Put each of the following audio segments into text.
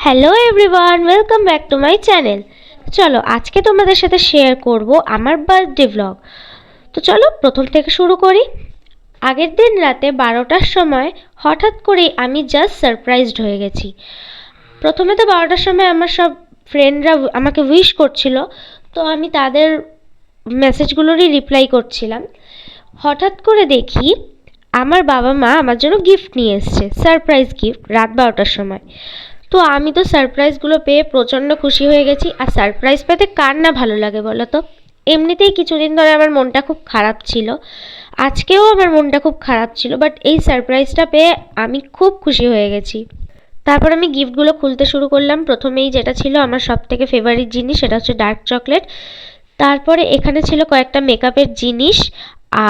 Hello everyone, welcome back to my channel. চলো আজকে তোমাদের সাথে শেয়ার করব আমার বার্থডে ব্লগ। তো চলো প্রথম থেকে শুরু করি। আগের দিন রাতে 12টার সময় হঠাৎ করেই আমি জাস্ট সারপ্রাইজড হয়ে গেছি। প্রথমে তো 12টার সময় আমার সব ফ্রেন্ডরা আমাকে উইশ করছিল, তো আমি তাদের মেসেজগুলোরই রিপ্লাই করছিলাম। হঠাৎ করে দেখি আমার বাবা মা আমার জন্য গিফট নিয়ে এসছে, সারপ্রাইজ গিফট, রাত 12টার সময়। তো আমি তো সারপ্রাইজগুলো পেয়ে প্রচণ্ড খুশি হয়ে গেছি। আর সারপ্রাইজ পেতে কার না ভালো লাগে বলো তো। এমনিতেই কিছুদিন ধরে আমার মনটা খুব খারাপ ছিল, আজকেও আমার মনটা খুব খারাপ ছিল, বাট এই সারপ্রাইজটা পেয়ে আমি খুব খুশি হয়ে গেছি। তারপর আমি গিফটগুলো খুলতে শুরু করলাম। প্রথমেই যেটা ছিল আমার সবথেকে ফেভারিট জিনিস, সেটা হচ্ছে ডার্ক চকলেট। তারপরে এখানে ছিল কয়েকটা মেকআপের জিনিস।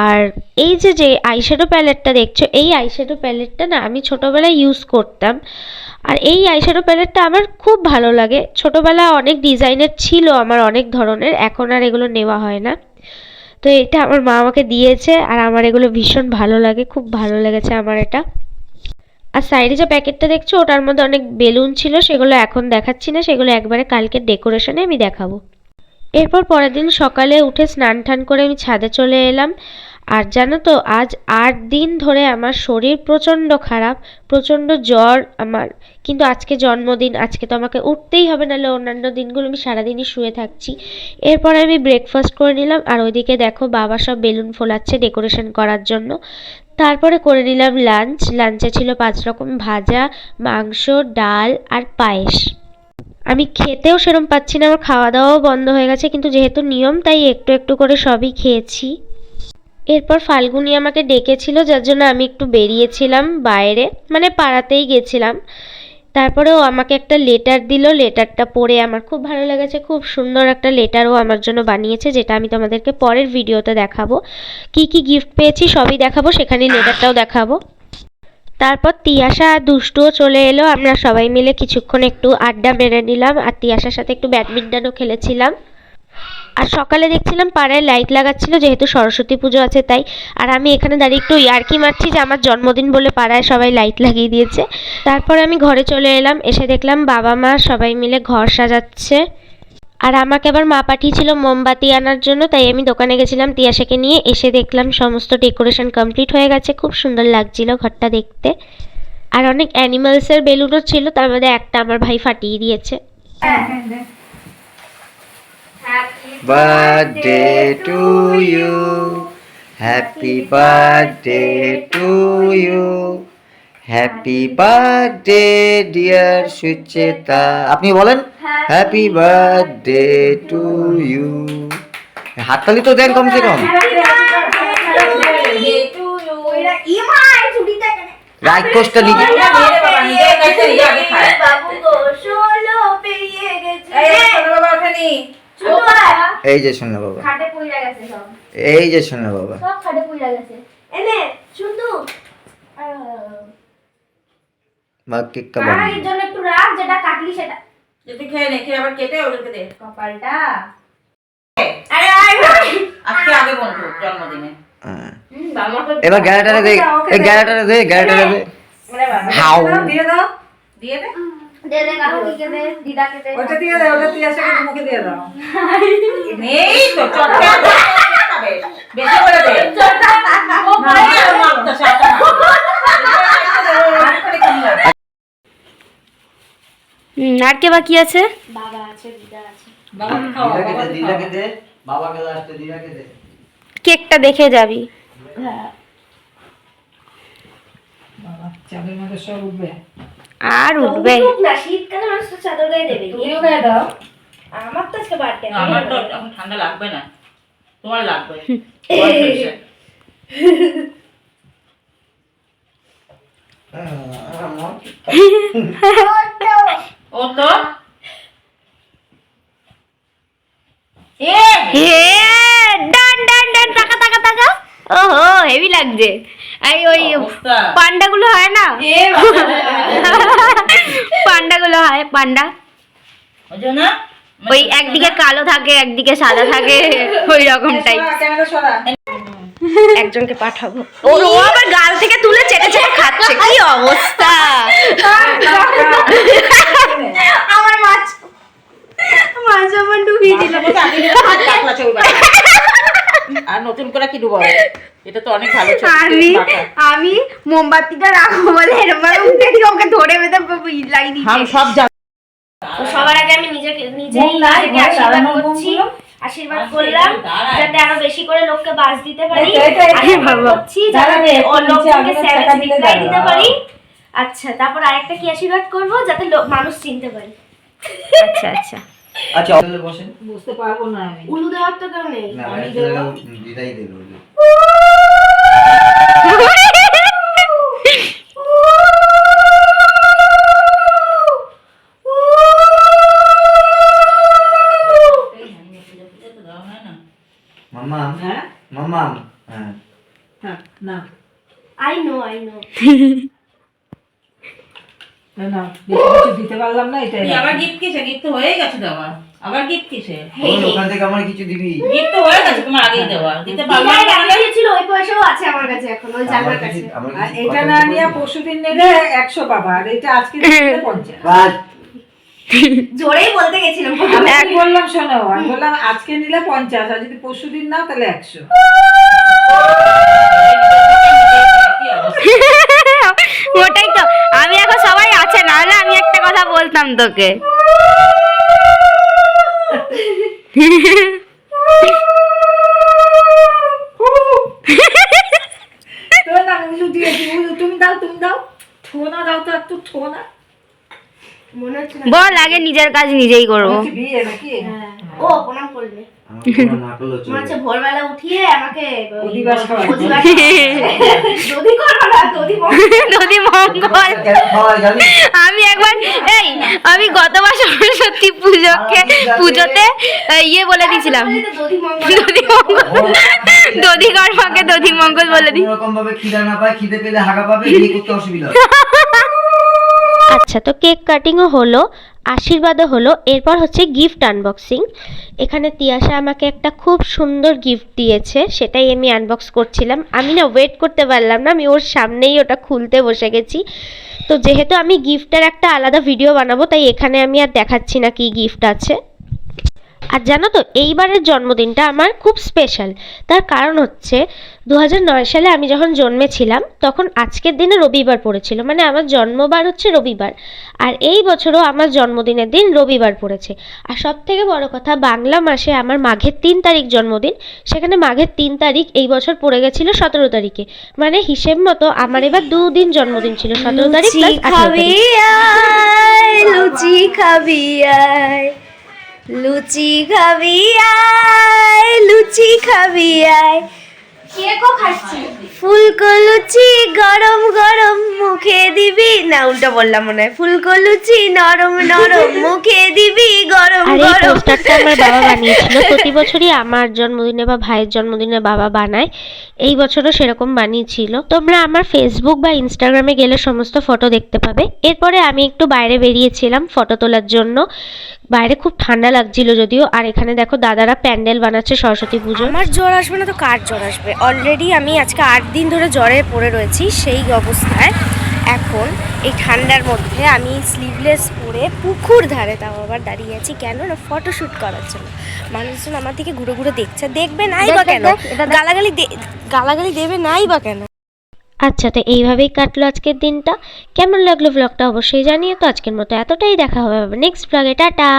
আর এই যে আইশ্যাডো প্যালেটটা দেখছো, এই আইশ্যাডো প্যালেটটা না আমি ছোটোবেলায় ইউজ করতাম। আর এই আইশ্যাডো প্যালেটটা আমার খুব ভালো লাগে। ছোটোবেলা অনেক ডিজাইনের ছিল আমার, অনেক ধরনের, এখন আর এগুলো নেওয়া হয় না। তো এটা আমার মা আমাকে দিয়েছে আর আমার এগুলো ভীষণ ভালো লাগে, খুব ভালো লেগেছে আমার এটা। আর সাইডে যে প্যাকেটটা দেখছো ওটার মধ্যে অনেক বেলুন ছিল, সেগুলো এখন দেখাচ্ছি না, সেগুলো একবারে কালকে ডেকোরেশনে আমি দেখাবো। এরপর পরের দিন সকালে উঠে স্নান টান করে আমি ছাদে চলে এলাম। আর জানো তো আজ 8 দিন ধরে আমার শরীর প্রচণ্ড খারাপ, প্রচণ্ড জ্বর আমার। কিন্তু আজকে জন্মদিন, আজকে তো আমাকে উঠতেই হবে, নাহলে অন্যান্য দিনগুলো আমি সারাদিনই শুয়ে থাকছি। এরপর আমি ব্রেকফাস্ট করে নিলাম, আর ওইদিকে দেখো বাবা সব বেলুন ফোলাচ্ছে ডেকোরেশন করার জন্য। তারপরে করে নিলাম লাঞ্চ। লাঞ্চে ছিল 5 রকম ভাজা, মাংস, ডাল আর পায়েস। আমি খেতেও সেরম পাচ্ছি না, আমার খাওয়া দাওয়াও বন্ধ হয়ে গেছে, কিন্তু যেহেতু নিয়ম তাই একটু একটু করে সবই খেয়েছি। এরপর ফাল্গুনি আমাকে ডেকেছিল, যার জন্য আমি একটু বেরিয়েছিলাম বাইরে, মানে পাড়াতেই গেছিলাম। তারপরে ও আমাকে একটা লেটার দিল, লেটারটা পড়ে আমার খুব ভালো লেগেছে। খুব সুন্দর একটা লেটার ও আমার জন্য বানিয়েছে, যেটা আমি তোমাদেরকে পরের ভিডিওতে দেখাবো। কি কি গিফট পেয়েছি সবই দেখাবো, সেখানে লেটারটাও দেখাবো। তারপর তিয়াশা আর দুষ্টুও চলে এলো, আমরা সবাই মিলে কিছুক্ষণ একটু আড্ডা মেরে নিলাম, আর তিয়াশার সাথে একটু ব্যাডমিন্টনও খেলেছিলাম। আর সকালে দেখছিলাম পাড়ায় লাইট লাগাচ্ছিল, যেহেতু সরস্বতী পুজো আছে তাই। আর আমি এখানে দাঁড়িয়ে একটু ইয়ার্কি মারছি যে আমার জন্মদিন বলে পাড়ায় সবাই লাইট লাগিয়ে দিয়েছে। তারপরে আমি ঘরে চলে এলাম, এসে দেখলাম বাবা মা সবাই মিলে ঘর সাজাচ্ছে। আর আমাকে আবার মা পাঠিয়েছিল মোমবাতি আনার জন্য, তাই আমি দোকানে গেছিলাম তিয়াশাকে নিয়ে। এসে দেখলাম সমস্ত ডেকোরেশন কমপ্লিট হয়ে গেছে, খুব সুন্দর লাগছিল ঘরটা দেখতে। আর অনেক অ্যানিমালসের বেলুনও ছিল, তার মধ্যে একটা আমার ভাই ফাটিয়ে দিয়েছে। Birthday to you, happy birthday to you, happy birthday dear Sucheta. আপনি বলেন happy birthday to you. হাততালি তো দেন কমসে কম। রাইকোসটা নিজে এই যে শোনো বাবা, এই যে শোনো বাবা, মা কেক কা বানিয়ে এর জন্য একটু রাখ, যেটা কাটলি সেটা যদি খেয়ে নে, খেয়ে আবার কেটে ওদেরকে দে কপালটা। আরে আজকে আগে বলতো জন্মদিনে। এবার গ্যারাটারে দে, এই গ্যারাটারে দে, গ্যারাটারে দে। আরে বাবা হাউ দিয়ে দাও, দিয়ে দে, দে দে কাকুকে দে, দিদাকে দে, ওটা দিয়ে দে, ওটা তিয়াশাকে মুখে দিয়ে দাও। নেই তো চটকা খাবে, বেশি করে দে চটকা, ও ভাই মারতে সাটা আর কে বাকি আছে? বাবা আছে, দিদা আছে। বাবা খাওয়া, দিদাকে দে, বাবাকে লাস্টে দিদাকে দে। কেকটা দেখে যাবি। হ্যাঁ বাবা চাদর মধ্যে সব উঠবে, আর উঠবে না, শীতকালে মানুষ তো চাদর গায়ে দেবে, তুমিও গায়ে দাও। আমার তো আজকে বার্থডে, আমার তো এখন ঠান্ডা লাগবে না, তোমার লাগবে। ও তো ডান ডান ডান, টাকা টাকা টাকা। ওহো হেভি লাগছে। এই ওই পান্ডাগুলো হয় না, পান্ডাগুলো হয়, পান্ডা ওই একদিকে কালো থাকে একদিকে সাদা থাকে, ওই রকম টাইপ। একজনকে পাঠাবো, ও আবার গাল থেকে তুলে চেটে চেটে খাচ্ছে, কি অবস্থা। নতুন করে কি ডুবাবে? এটা তো অনেক ভালো ছোট আমি মাখা। আমি মোমবাতিটা রাখবো বলে এরকম উঠে দিয়ে ওকে ধরে বেঁধে লাগিয়ে দিচ্ছি। হাম সব জান তো সবার আগে আমি নিজেকে মোম নাই, নিজেকে ঘরে আশীর্বাদ দাঁড়ানো করছি, মোমগুলো। আশীর্বাদ আস্তে করলাম একটু দাঁড়ায়। যাতে আরো বেশি করে লোককে বাস দিতে পারি। এটা আশীর্বাদ করছি যাতে দাঁড়াবে, একটু নিচে লোকজনকে আগুনের স্যাভেজ টাকা দিলে রিপ্লাই দিতে দাঁড়াও। পারি। আচ্ছা, তারপর আরেকটা কি আশীর্বাদ করব যাতে মানুষ চিনতে পারি। আচ্ছা আচ্ছা, আচ্ছা তাহলে বসেন। বুঝতে পারবো না আমি। উলু দেওয়ার তো কেউ নেই। না আমি আসলে দেবো। বিদায় দেবো বলে। মাম্মা হ্যাঁ মাম্মা হ্যাঁ হ্যাঁ, না আই নো না না বেশি কিছু দিতে পারলাম না এটাই এই আবার গিফট কিসে? গিফট তো হয়ে গেছে দেওয়া। আবার গিফট কিসে? ওই ওখান থেকে আমার কিছু দিবি। গিফট তো হয়ে গেছে তোমার আগেই দেওয়া। দিতে পারলাম দিদার না গাড়ি ছিল, ওই পয়সাও আছে আমার কাছে এখন, ওই জানার কাছে। আমার আর কিছু এটা কথা না বলতে নিয়ে পারবি? পরশুদিন নিলে 100 পাবা আর এটা আজকে দিলে 50। বাস। জোরেই বলতে গেছিলাম। আমি কি বললাম শোনো, আমি বললাম আজকে নিলে 50 আর যদি পরশুদিন নাও তাহলে 100। কি অবস্থা? ওটাই তো, আমি এখন সবাই আছে, না হলে আমি একটা কথা বলতাম তোকে। তো না উলু দিয়েছি, উলু তুমি দাও ঠোনা দাও তো একটু ঠোনা। মনে হচ্ছে না। বল আগে নিজের কাজ নিজেই করবো। বলছি বিয়ে নাকি? ও প্রণাম করবে। আমার কোনো না করলেও মনে হচ্ছে চলবে। ভোরবেলা উঠিয়ে আমাকে অধিবাস খাওয়াবে। দধি করবো না, দধি নদী মঙ্গল কেন খাওয়াই জানিস? আমি একবার আমি গতবার সরস্বতী পুজোতে ইয়ে বলে দিয়েছিলাম দধি মঙ্গল। দধি মঙ্গল দধি কর্মাকে দধি মঙ্গল বলে দিই। কোনো রকম ভাবে খিদে না পায়, খিদে পেলে হাগা পাবে, বিয়ে করতে অসুবিধা হবে। আচ্ছা, তো কেক কাটিংও হলো, আশীর্বাদও হলো, এরপর হচ্ছে গিফট আনবক্সিং। এখানে তিয়াশা আমাকে একটা খুব সুন্দর গিফট দিয়েছে, সেটাই আমি আনবক্স করছিলাম। আমি না ওয়েট করতে পারলাম না, আমি ওর সামনেই ওটা খুলতে বসে গেছি। তো যেহেতু আমি গিফটের একটা আলাদা ভিডিও বানাবো, তাই এখানে আমি আর দেখাচ্ছি না কি গিফট আছে। আর জানো তো, এইবারের জন্মদিনটা আমার খুব স্পেশাল। তার কারণ হচ্ছে 2009 সালে আমি যখন জন্মেছিলাম তখন আজকের দিনে রবিবার পড়েছিল, মানে আমার জন্মবার হচ্ছে রবিবার। আর এই বছরও আমার জন্মদিনের দিন রবিবার পড়েছে। আর সব থেকে বড় কথা, বাংলা মাসে আমার মাঘের 3 তারিখ জন্মদিন, সেখানে মাঘের 3 তারিখ এই বছর পড়ে গেছিল 17 তারিখে। মানে হিসেব মতো আমার এবার 2 দিন জন্মদিন ছিল, 17 তারিখ প্লাস 18 তারিখ। লুচি খাবি আয়, লুচি খাবি আয়, লুচি খাবি আয়। কেকও খাচ্ছি। ফুলকো লুচি গরম গরম মুখে দিবি, না উল্টো বললাম মনে হয়। ফুলকো লুচি নরম নরম মুখে দিবি গরম আর এই গরম। পোস্টারটা আমার বাবা বানিয়েছিল। প্রতি বছরই আমার জন্মদিনে বা ভাইয়ের জন্মদিনে বাবা বানায়, এই বছরও সেরকম বানিয়েছিল। তোমরা আমার ফেসবুক বা ইনস্টাগ্রামে গেলে সমস্ত ফটো দেখতে পাবে। এরপরে আমি একটু বাইরে বেরিয়েছিলাম ফটো তোলার জন্য। বাইরে খুব ঠান্ডা লাগছিল যদিও। আর এখানে দেখো দাদারা প্যান্ডেল বানাচ্ছে সরস্বতী পুজো। আমার জ্বর আসবে না তো কার জ্বর আসবে? অলরেডি আমি আজকে 8 দিন ধরে জ্বরে পড়ে রয়েছি। সেই অবস্থায় এখন এই ঠান্ডার মধ্যে আমি স্লিভলেস পরে পুকুর ধারে তাও আবার দাঁড়িয়ে আছি। কেন না, ফটোশ্যুট করার জন্য। মানুষজন আমার দিকে ঘুরে ঘুরে দেখছে, দেখবে নাই বা কেন, গালাগালি দেবে নাই বা কেন। আচ্ছা, তো এইভাবেই কাটলো আজকের দিনটা। কেমন লাগলো ব্লগটা অবশ্যই জানিয়ে। তো আজকের মতো এতটাই, দেখা হবে নেক্সট ব্লগে। টাটা।